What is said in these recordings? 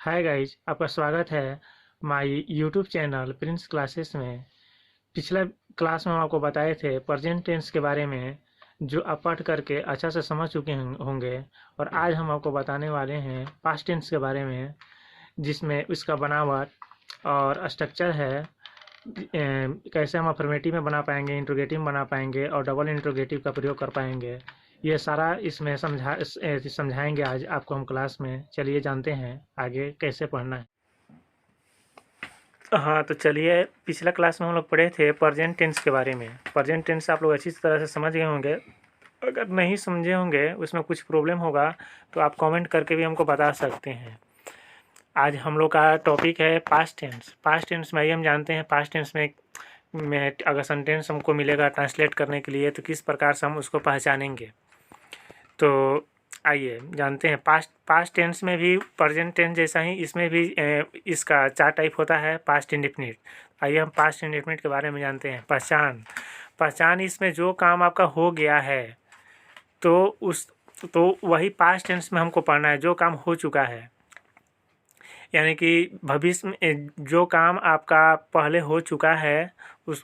Hi guys, आपका स्वागत है my YouTube channel Prince classes में। पिछला क्लास में हम आपको बताए थे प्रेजेंट टेंस के बारे में, जो आप पढ़ करके अच्छा से समझ चुके होंगे। और आज हम आपको बताने वाले हैं पास्ट टेंस के बारे में, जिसमें उसका बनावट और स्ट्रक्चर है। कैसे हम अफर्मेटिव में बना पाएंगे, इंट्रोगेटिव में बना पाएंगे और डबल इंट्रोगेटिव का प्रयोग कर पाएंगे। ये सारा इसमें समझाएंगे आज आपको हम क्लास में। चलिए जानते हैं आगे कैसे पढ़ना है। हाँ, तो चलिए, पिछला क्लास में हम लोग पढ़े थे प्रेजेंट टेंस के बारे में। प्रेजेंट टेंस आप लोग अच्छी तरह से समझ गए होंगे। अगर नहीं समझे होंगे, उसमें कुछ प्रॉब्लम होगा, तो आप कमेंट करके भी हमको बता सकते हैं। आज हम लोग का टॉपिक है पास्ट टेंस। पास्ट टेंस में हम जानते हैं पास्ट टेंस में अगर सेंटेंस हमको मिलेगा ट्रांसलेट करने के लिए, तो किस प्रकार से हम उसको पहचानेंगे। तो आइए जानते हैं। पास्ट पास्ट टेंस में भी प्रेजेंट टेंस जैसा ही इसमें भी इसका 4 टाइप होता है, पास्ट इंडेफिनिट। आइए हम पास्ट इंडेफिनिट के बारे में जानते हैं। पहचान। पहचान इसमें जो काम आपका हो गया है, तो उस तो वही पास्ट टेंस में हमको पढ़ना है, जो काम हो चुका है। यानी कि भविष्य में जो काम आपका पहले हो चुका है,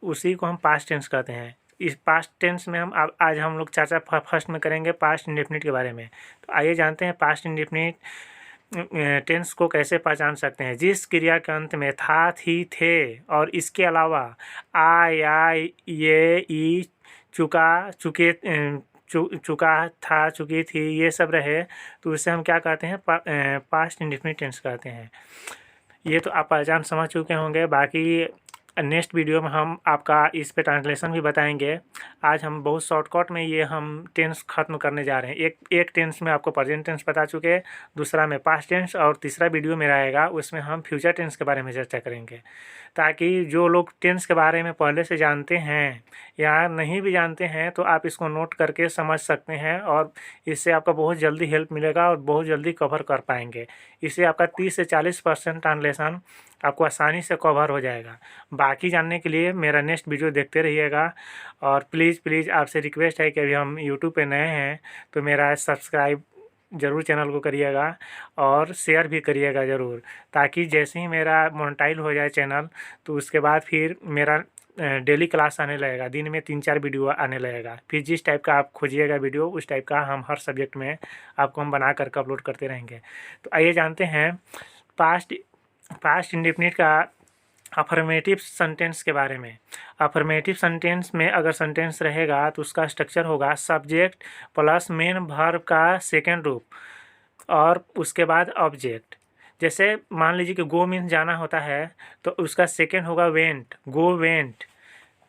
उसी को हम पास्ट टेंस कहते हैं। इस पास्ट टेंस में आज हम लोग चर्चा फर्स्ट में करेंगे पास्ट इंडेफिनिट के बारे में। तो आइए जानते हैं पास्ट इंडेफिनिट टेंस को कैसे पहचान सकते हैं। जिस क्रिया के अंत में था, थी, थे और इसके अलावा आ, या, ये, ई, चुका, चुके, चुका था, चुकी थी, ये सब रहे, तो उसे हम क्या कहते हैं, पास्ट इंडेफिनिट टेंस कहते हैं। ये तो आप पहचान समझ चुके होंगे। बाकी नेक्स्ट वीडियो में हम आपका इस पे ट्रांसलेशन भी बताएंगे। आज हम बहुत शॉर्टकट में ये हम टेंस ख़त्म करने जा रहे हैं। एक टेंस में आपको प्रेजेंट टेंस बता चुके, दूसरा में पास्ट टेंस, और तीसरा वीडियो मेरा आएगा, उसमें हम फ्यूचर टेंस के बारे में चर्चा करेंगे। ताकि जो लोग टेंस के बारे में पहले से जानते हैं या नहीं भी जानते हैं, तो आप इसको नोट करके समझ सकते हैं, और इससे आपका बहुत जल्दी हेल्प मिलेगा और बहुत जल्दी कवर कर पाएंगे। इससे आपका 30 से 40% ट्रांसलेशन आपको आसानी से कवर हो जाएगा। बाकी जानने के लिए मेरा नेक्स्ट वीडियो देखते रहिएगा। और प्लीज़ आपसे रिक्वेस्ट है कि अभी हम यूट्यूब पे नए हैं, तो मेरा सब्सक्राइब ज़रूर चैनल को करिएगा और शेयर भी करिएगा ज़रूर, ताकि जैसे ही मेरा मोनेटाइज हो जाए चैनल, तो उसके बाद फिर मेरा डेली क्लास आने लगेगा। दिन में 3-4 वीडियो आने लगेगा। फिर जिस टाइप का आप खोजिएगा वीडियो, उस टाइप का हम हर सब्जेक्ट में आपको हम बना करके अपलोड करते रहेंगे। तो आइए जानते हैं पास्ट पास्ट इंडेफिनिट का अफर्मेटिव सेंटेंस के बारे में। अफर्मेटिव सेंटेंस में अगर सेंटेंस रहेगा, तो उसका स्ट्रक्चर होगा सब्जेक्ट प्लस मेन वर्ब का सेकेंड रूप और उसके बाद ऑब्जेक्ट। जैसे मान लीजिए कि गो मीन्स जाना होता है, तो उसका सेकेंड होगा वेंट, गो वेंट।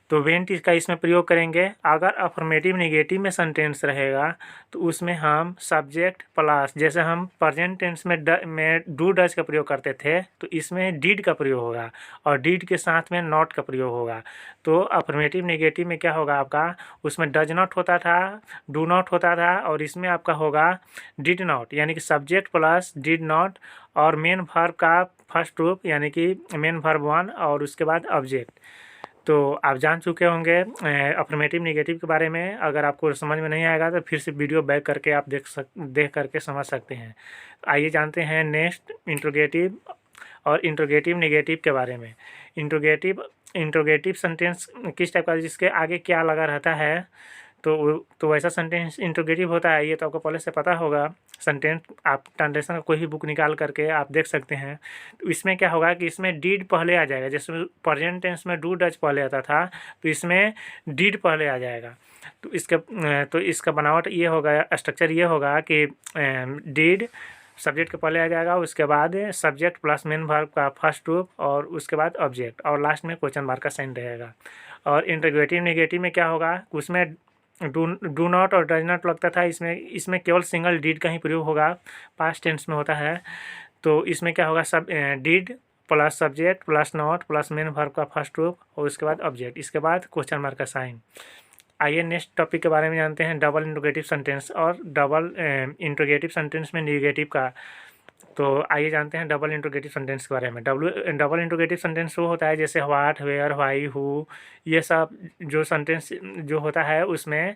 तो वेंट इसका इसमें प्रयोग करेंगे। अगर अफर्मेटिव नेगेटिव में सेंटेंस रहेगा, तो उसमें हम सब्जेक्ट प्लस, जैसे हम प्रेजेंट टेंस में डू डज का प्रयोग करते थे, तो इसमें डिड का प्रयोग होगा, और डिड के साथ में नॉट का प्रयोग होगा। तो अफर्मेटिव नेगेटिव में क्या होगा आपका, उसमें डज नॉट होता था, डू नॉट होता था, और इसमें आपका होगा डिड नॉट, यानी कि सब्जेक्ट प्लस डिड नॉट और मेन वर्ब का फर्स्ट रूप, यानी कि मेन वर्ब 1 और उसके बाद ऑब्जेक्ट। तो आप जान चुके होंगे अफर्मेटिव नेगेटिव के बारे में। अगर आपको समझ में नहीं आएगा, तो फिर से वीडियो बैक करके आप देख करके समझ सकते हैं। आइए जानते हैं नेक्स्ट इंट्रोगेटिव और इंट्रोगेटिव नेगेटिव के बारे में। इंट्रोगेटिव सेंटेंस किस टाइप का, जिसके आगे क्या लगा रहता है, तो वैसा सेंटेंस इंट्रोगेटिव होता है। ये तो आपको पहले से पता होगा। सेंटेंस आप ट्रांसलेशन का कोई भी बुक निकाल करके आप देख सकते हैं। तो इसमें क्या होगा कि इसमें डीड पहले आ जाएगा। जैसे प्रेजेंट टेंस में डू डज पहले आता था, तो इसमें डीड पहले आ जाएगा। तो इसका बनावट ये होगा, स्ट्रक्चर ये होगा कि डीड सब्जेक्ट के पहले आ जाएगा, उसके बाद सब्जेक्ट प्लस मेन वर्ब का फर्स्ट रूप, और उसके बाद ऑब्जेक्ट, और लास्ट में क्वेश्चन मार्क का साइन रहेगा। और इंट्रोगेटिव नेगेटिव में क्या होगा, उसमें डू नॉट और डज नॉट लगता था। इसमें केवल सिंगल डीड का ही प्रयोग होगा, पास्ट टेंस में होता है। तो इसमें क्या होगा, सब did plus subject plus not plus main verb का फर्स्ट रूप, और उसके बाद ऑब्जेक्ट, इसके बाद क्वेश्चन मार्क का साइन। आइए नेक्स्ट टॉपिक के बारे में जानते हैं, डबल इंट्रोगेटिव सेंटेंस और डबल इंट्रोगेटिव सेंटेंस में नेगेटिव का। तो आइए जानते हैं डबल इंट्रोगेटिव सेंटेंस के बारे में। डबल इंट्रोगेटिव सेंटेंस वो होता है जैसे व्हाट, वेयर, व्हाई, हु, ये सब जो सेंटेंस जो होता है, उसमें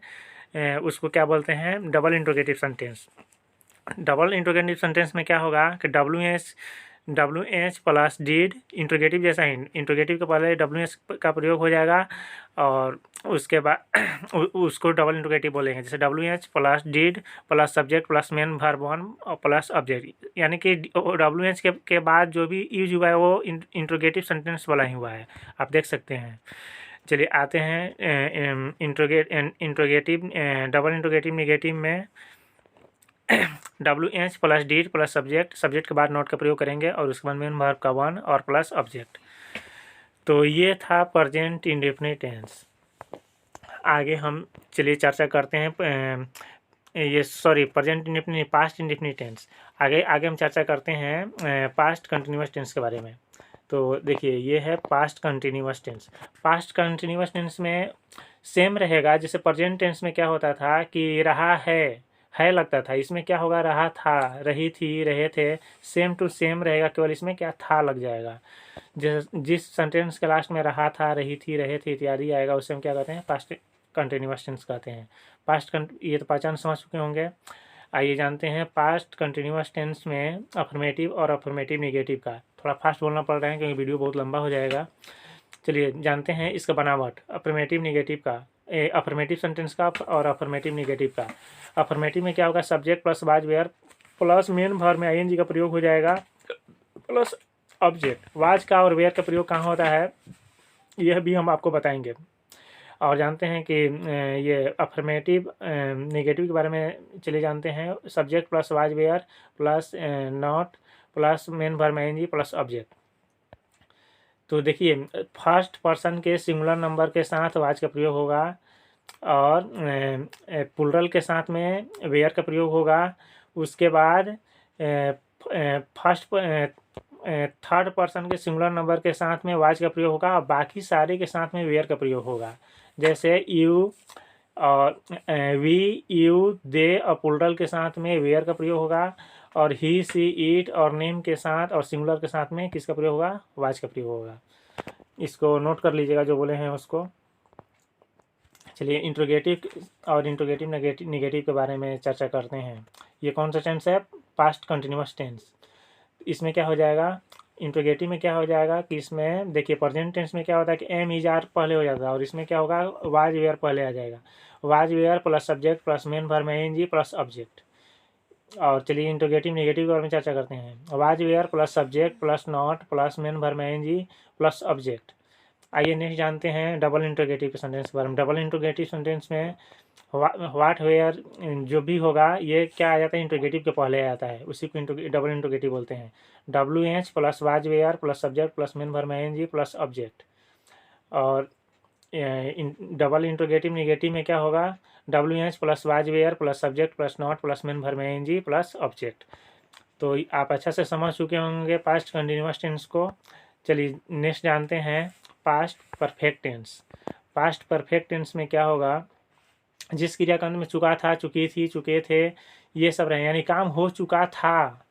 उसको क्या बोलते हैं, double interrogative sentence. Double interrogative sentence में क्या होगा कि WH प्लस डिड, इंट्रोगेटिव जैसा ही इंट्रोगेटिव के पहले WH का प्रयोग हो जाएगा और उसके बाद उसको डबल इंट्रोगेटिव बोलेंगे। जैसे WH plus did plus subject plus main verb one और प्लस ऑब्जेक्ट, यानी कि WH के बाद जो भी यूज हुआ है वो इंट्रोगेटिव सेंटेंस वाला ही हुआ है, आप देख सकते हैं। चलिए आते हैं इंट्रोगेटिव डबल इंट्रोगेटिव निगेटिव में WH plus did plus subject, subject के बाद नॉट का प्रयोग करेंगे और उसके बाद मेन वर्ब का वन और प्लस ऑब्जेक्ट। तो ये था प्रेजेंट इंडेफिनिट टेंस। आगे हम चलिए चर्चा करते हैं present indefinite, past indefinite tense. आगे हम चर्चा करते हैं पास्ट कंटिन्यूअस टेंस के बारे में। तो देखिए ये है past continuous tense. Past continuous tense में सेम रहेगा, जैसे प्रेजेंट टेंस में क्या होता था कि रहा है लगता था, इसमें क्या होगा, रहा था, रही थी, रहे थे, सेम टू सेम रहेगा, केवल इसमें क्या था लग जाएगा। जिस सेंटेंस के लास्ट में रहा था, रही थी, रहे थे इत्यादि आएगा उसे हम क्या कहते हैं, पास्ट कंटिन्यूअस टेंस कहते हैं। ये तो पहचान समझ चुके होंगे। आइए जानते हैं पास्ट कंटिन्यूअस टेंस में अफर्मेटिव और अफर्मेटिव निगेटिव का। थोड़ा फास्ट बोलना पड़ रहा है क्योंकि वीडियो बहुत लंबा हो जाएगा। चलिए जानते हैं इसका बनावट अफर्मेटिव निगेटिव का, अफर्मेटिव सेंटेंस का और अफर्मेटिव निगेटिव का। अफर्मेटिव में क्या होगा, subject plus was were plus main verb में आईएनजी का प्रयोग हो जाएगा प्लस ऑब्जेक्ट। वाज का और वेयर का प्रयोग कहाँ होता है यह भी हम आपको बताएंगे। और जानते हैं कि ये अफर्मेटिव निगेटिव के बारे में चले जानते हैं। Subject plus was were plus not plus main verb में आईएनजी प्लस ऑब्जेक्ट। तो देखिए फर्स्ट पर्सन के सिंगुलर नंबर के साथ वाज का प्रयोग होगा और प्लूरल के साथ में वेयर का प्रयोग होगा। उसके बाद थर्ड पर्सन के सिंगुलर नंबर के साथ में वाज का प्रयोग होगा और बाकी सारे के साथ में वेयर का प्रयोग होगा। जैसे यू और वी, यू, दे और प्लूरल के साथ में वेयर का प्रयोग होगा और ही, सी, इट और नेम के साथ और सिंगुलर के साथ में किसका प्रयोग होगा, वाज का प्रयोग होगा। इसको नोट कर लीजिएगा जो बोले हैं उसको। चलिए इंट्रोगेटिव और इंट्रोगेटिव निगेटिव के बारे में चर्चा करते हैं। ये कौन सा टेंस है, पास्ट कंटिन्यूअस टेंस। इसमें क्या हो जाएगा, इंट्रोगेटिव में क्या हो जाएगा कि इसमें देखिए प्रेजेंट टेंस में क्या होता है कि एम इज आर पहले हो जाता है और इसमें क्या होगा, वाज वेयर पहले आ जाएगा। Was were plus subject plus main verb में आईएनजी प्लस ऑब्जेक्ट। और चलिए इंट्रोगेटिव निगेटिव के बारे में चर्चा करते हैं। Was were plus subject plus not plus main verb में आईएनजी प्लस ऑब्जेक्ट। आइए नेक्स्ट जानते हैं डबल इंट्रोगेटिव सेंटेंस के बारे में। डबल इंट्रोगेटिव सेंटेंस में व्हाट वेयर जो भी होगा ये क्या आ जाता है, इंट्रोगेटिव के पहले आ जाता है, उसी को डबल इंट्रोगेटिव बोलते हैं। WH plus was were plus subject plus main verb में आईएनजी प्लस ऑब्जेक्ट। और डबल इंट्रोगेटिव निगेटिव में क्या होगा, WH plus was were plus subject plus not plus main verb में आईएनजी प्लस ऑब्जेक्ट। तो आप अच्छा से समझ चुके होंगे पास्ट कंटिन्यूअस टेंस को। चलिए नेक्स्ट जानते हैं past perfect tense. Past perfect tense में क्या होगा, जिस क्रियाकांड में चुका था, चुकी थी, चुके थे, ये सब रहे, यानी काम हो चुका था,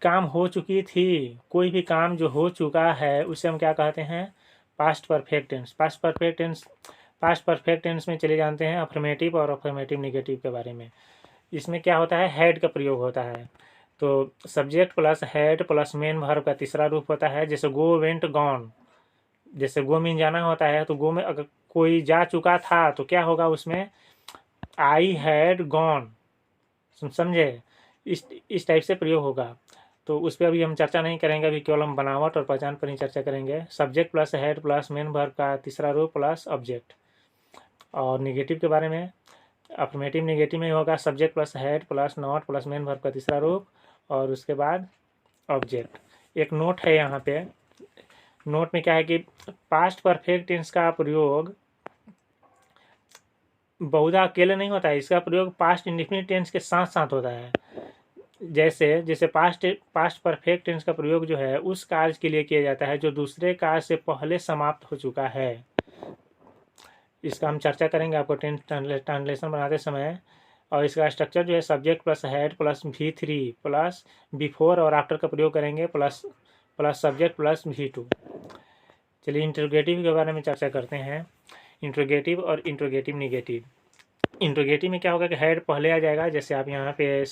काम हो चुकी थी, कोई भी काम जो हो चुका है उसे हम क्या कहते हैं, past perfect tense. Past perfect tense में चले जानते हैं अफर्मेटिव और अफर्मेटिव निगेटिव के बारे में। इसमें क्या होता है, हैड का प्रयोग होता है। तो subject plus had plus main verb का तीसरा रूप होता है। जैसे गो, वेंट, गॉन। जैसे गो मीन जाना होता है, तो गो में अगर कोई जा चुका था तो क्या होगा उसमें, आई हैड गॉन। समझे, इस टाइप से प्रयोग होगा। तो उस पर अभी हम चर्चा नहीं करेंगे, अभी केवल हम बनावट और पहचान पर ही चर्चा करेंगे। Subject plus had plus main verb का तीसरा रूप प्लस ऑब्जेक्ट। और निगेटिव के बारे में, अफर्मेटिव निगेटिव में होगा subject plus had plus not plus main verb का तीसरा रूप और उसके बाद ऑब्जेक्ट। एक नोट है यहाँ पे, नोट में क्या है कि पास्ट परफेक्ट टेंस का प्रयोग बहुधा अकेले नहीं होता है, इसका प्रयोग पास्ट इंडेफिनिट टेंस के साथ साथ होता है। जैसे पास्ट परफेक्ट टेंस का प्रयोग जो है उस कार्य के लिए किया जाता है जो दूसरे कार्य से पहले समाप्त हो चुका है। इसका हम चर्चा करेंगे आपको टेंस ट्रांसलेशन बनाते समय। और इसका स्ट्रक्चर जो है subject plus had plus V3 plus before और आफ्टर का प्रयोग करेंगे प्लस सब्जेक्ट प्लस V2। चलिए इंट्रोगेटिव के बारे में चर्चा करते हैं। इंट्रोगेटिव और इंट्रोगेटिव निगेटिव। इंट्रोगेटिव में क्या होगा कि हैड पहले आ जाएगा, जैसे आप यहाँ पे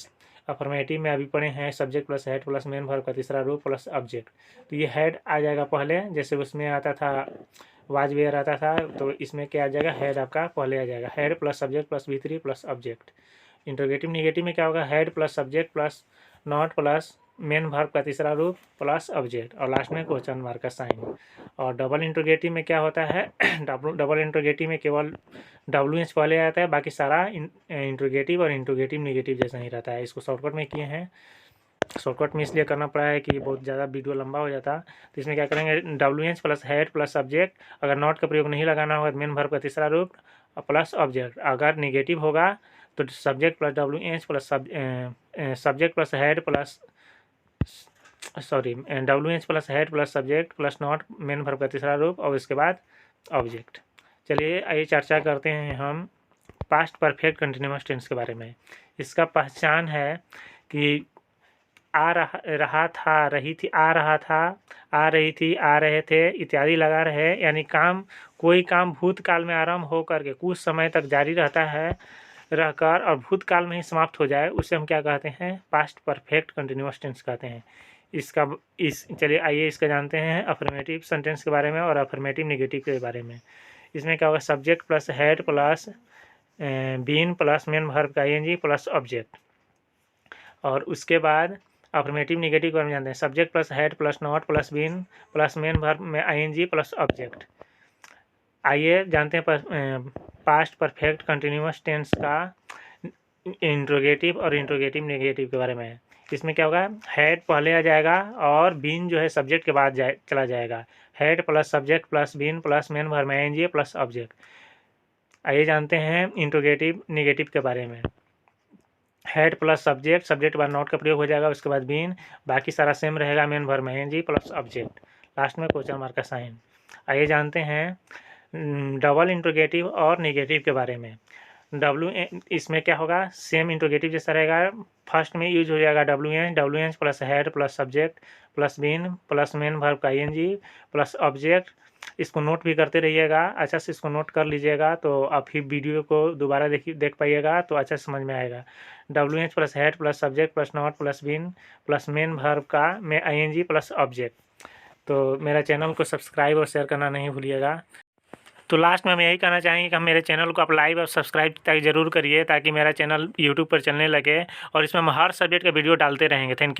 अफर्मेटिव में अभी पढ़े हैं subject plus had plus main verb का तीसरा रूप प्लस ऑब्जेक्ट। तो ये हेड आ जाएगा पहले, जैसे उसमें आता था वाज वेयर आता था, तो इसमें क्या आ जाएगा, हेड आपका पहले आ जाएगा, had plus subject plus V3 plus object. Interrogative negative में क्या होगा, head plus subject plus not plus main verb का तीसरा रूप प्लस ऑब्जेक्ट और लास्ट में क्वेश्चन मार्क का साइन। और डबल इंट्रोगेटिव में क्या होता है डबल इंट्रोगेटिव में केवल WH पहले आता है, बाकी सारा इंट्रोगेटिव और इंट्रोगेटिव निगेटिव जैसा ही रहता है। इसको शॉर्टकट में किए हैं, शॉर्टकट में इसलिए करना पड़ा है कि बहुत ज़्यादा वीडियो लंबा हो जाता। तो इसमें क्या करेंगे, WH plus had plus subject, अगर नॉट का प्रयोग नहीं लगाना होगा तो मेन वर्ब का तीसरा रूप प्लस ऑब्जेक्ट। अगर निगेटिव होगा तो subject plus WH plus subject plus had plus WH plus had plus subject plus not main verb का तीसरा रूप और इसके बाद ऑब्जेक्ट। चलिए आइए चर्चा करते हैं हम पास्ट परफेक्ट कंटिन्यूअस टेंस के बारे में। इसका पहचान है कि आ रहा था, रही थी, आ रहा था, आ रही थी, आ रहे थे इत्यादि लगा रहे, यानी कोई काम भूतकाल में आरंभ हो करके कुछ समय तक जारी रहता है रहकर और भूतकाल में ही समाप्त हो जाए, उसे हम क्या कहते हैं, पास्ट परफेक्ट कंटिन्यूअस टेंस कहते हैं। चलिए आइए इसका जानते हैं अफर्मेटिव सेंटेंस के बारे में और अफर्मेटिव निगेटिव के बारे में। इसमें क्या होगा, subject plus had plus been plus main verb का ING प्लस ऑब्जेक्ट। और उसके बाद अफर्मेटिव निगेटिव के बारे में जानते हैं, subject plus had plus not plus been plus main verb में ING प्लस ऑब्जेक्ट। आइए जानते हैं पास्ट परफेक्ट कंटिन्यूअस टेंस का इंट्रोगेटिव और इंट्रोगेटिव नेगेटिव के बारे में। इसमें क्या होगा, हेड पहले आ जाएगा और बीन जो है सब्जेक्ट के बाद चला जाएगा, had plus subject plus been plus main verb में ING प्लस ऑब्जेक्ट। आइए जानते हैं इंट्रोगेटिव निगेटिव के बारे में। हेड प्लस सब्जेक्ट, सब्जेक्ट के बाद नॉट का प्रयोग हो जाएगा, उसके बाद बीन, बाकी सारा सेम रहेगा, मेन वर्ब में ING प्लस ऑब्जेक्ट, लास्ट में क्वेश्चन मार्क का साइन। आइए जानते हैं डबल इंट्रोगेटिव और निगेटिव के बारे में। इसमें क्या होगा, सेम इंट्रोगेटिव जैसा रहेगा, फर्स्ट में यूज हो जाएगा WH plus had plus subject plus been plus main verb का ING प्लस ऑब्जेक्ट। इसको नोट भी करते रहिएगा, अच्छा से इसको नोट कर लीजिएगा तो आप ही वीडियो को दोबारा देख पाइएगा तो अच्छा समझ में आएगा। WH plus had plus subject plus not plus been plus main verb का में ING प्लस ऑब्जेक्ट। तो मेरा चैनल को सब्सक्राइब और शेयर करना नहीं भूलिएगा। तो लास्ट में हम यही कहना चाहेंगे कि हम मेरे चैनल को आप लाइक और सब्सक्राइब ज़रूर करिए ताकि मेरा चैनल यूट्यूब पर चलने लगे और इसमें हम हर सब्जेक्ट का वीडियो डालते रहेंगे। Thank you.